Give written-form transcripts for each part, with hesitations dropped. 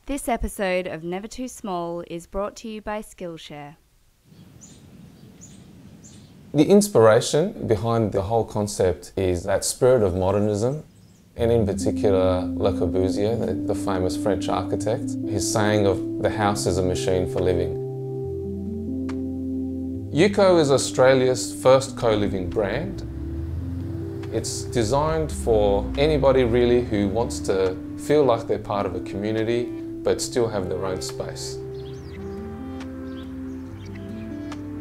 This episode of Never Too Small is brought to you by Skillshare. The inspiration behind the whole concept is that spirit of modernism, and in particular Le Corbusier, the famous French architect, his saying of the house is a machine for living. UCO is Australia's first co-living brand. It's designed for anybody really who wants to feel like they're part of a community but still have their own space.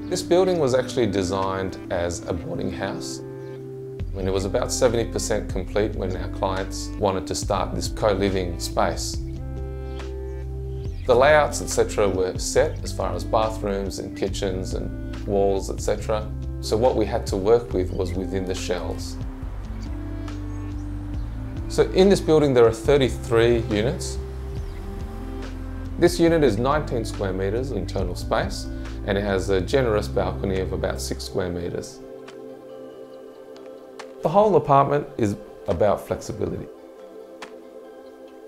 This building was actually designed as a boarding house. It was about 70% complete when our clients wanted to start this co-living space. The layouts, etc. were set as far as bathrooms and kitchens and walls, etc. So what we had to work with was within the shells. So in this building there are 33 units. This unit is 19 square metres internal space, and it has a generous balcony of about 6 square metres. The whole apartment is about flexibility.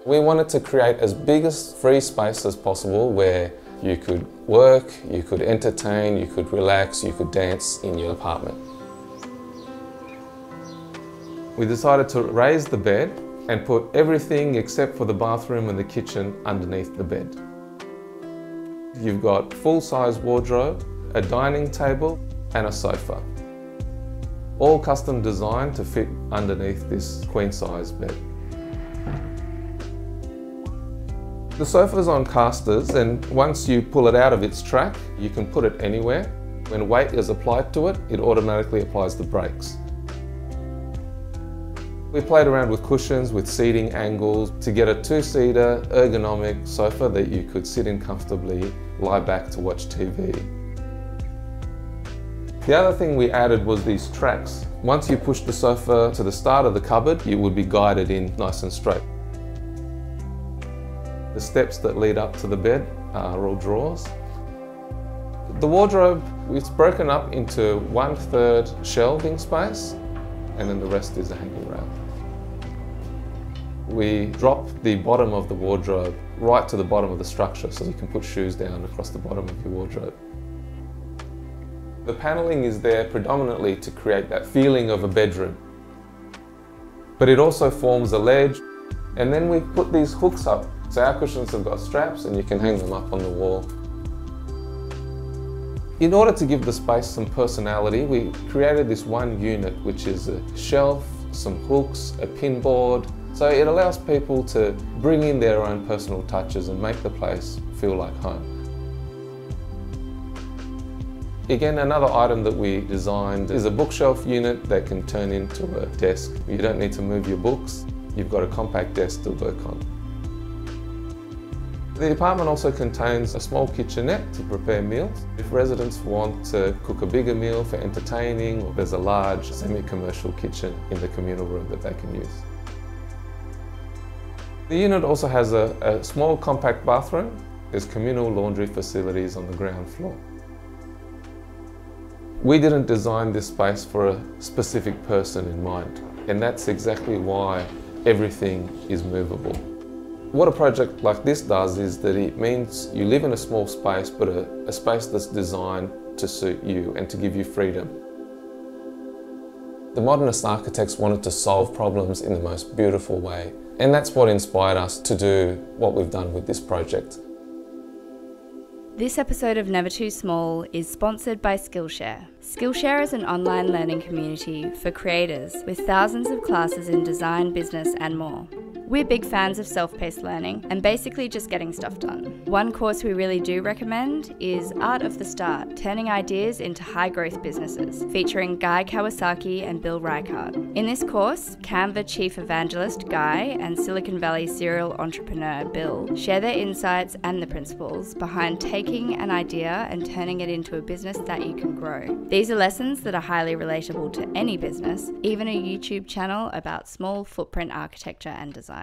We wanted to create as big a free space as possible where you could work, you could entertain, you could relax, you could dance in your apartment. We decided to raise the bed and put everything except for the bathroom and the kitchen underneath the bed. You've got full-size wardrobe, a dining table and a sofa. All custom designed to fit underneath this queen-size bed. The sofa's on casters, and once you pull it out of its track, you can put it anywhere. When weight is applied to it, it automatically applies the brakes. We played around with cushions, with seating angles to get a two-seater ergonomic sofa that you could sit in comfortably, lie back to watch TV. The other thing we added was these tracks. Once you push the sofa to the start of the cupboard, you would be guided in nice and straight. The steps that lead up to the bed are all drawers. The wardrobe, it's broken up into 1/3 shelving space, and then the rest is a hanging rail. We dropped the bottom of the wardrobe right to the bottom of the structure so you can put shoes down across the bottom of your wardrobe. The panelling is there predominantly to create that feeling of a bedroom. But it also forms a ledge, and then we put these hooks up. So our cushions have got straps and you can hang them up on the wall. In order to give the space some personality, we created this one unit which is a shelf, some hooks, a pin board. So it allows people to bring in their own personal touches and make the place feel like home. Again, another item that we designed is a bookshelf unit that can turn into a desk. You don't need to move your books, you've got a compact desk to work on. The apartment also contains a small kitchenette to prepare meals. If residents want to cook a bigger meal for entertaining, or there's a large semi-commercial kitchen in the communal room that they can use. The unit also has a small compact bathroom. There's communal laundry facilities on the ground floor. We didn't design this space for a specific person in mind, and that's exactly why everything is movable. What a project like this does is that it means you live in a small space, but a space that's designed to suit you and to give you freedom. The modernist architects wanted to solve problems in the most beautiful way, and that's what inspired us to do what we've done with this project. This episode of Never Too Small is sponsored by Skillshare. Skillshare is an online learning community for creators with thousands of classes in design, business and more. We're big fans of self-paced learning and basically just getting stuff done. One course we really do recommend is Art of the Start, Turning Ideas into High-Growth Businesses, featuring Guy Kawasaki and Bill Reichard. In this course, Canva Chief Evangelist Guy and Silicon Valley serial entrepreneur Bill share their insights and the principles behind taking an idea and turning it into a business that you can grow. These are lessons that are highly relatable to any business, even a YouTube channel about small footprint architecture and design.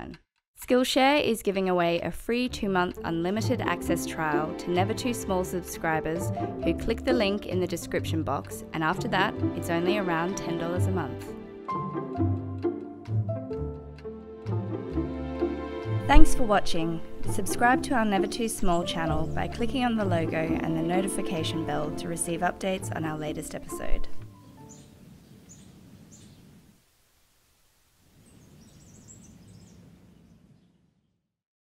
Skillshare is giving away a free 2-month unlimited access trial to Never Too Small subscribers who click the link in the description box, and after that, it's only around $10 a month. Thanks for watching. Subscribe to our Never Too Small channel by clicking on the logo and the notification bell to receive updates on our latest episode.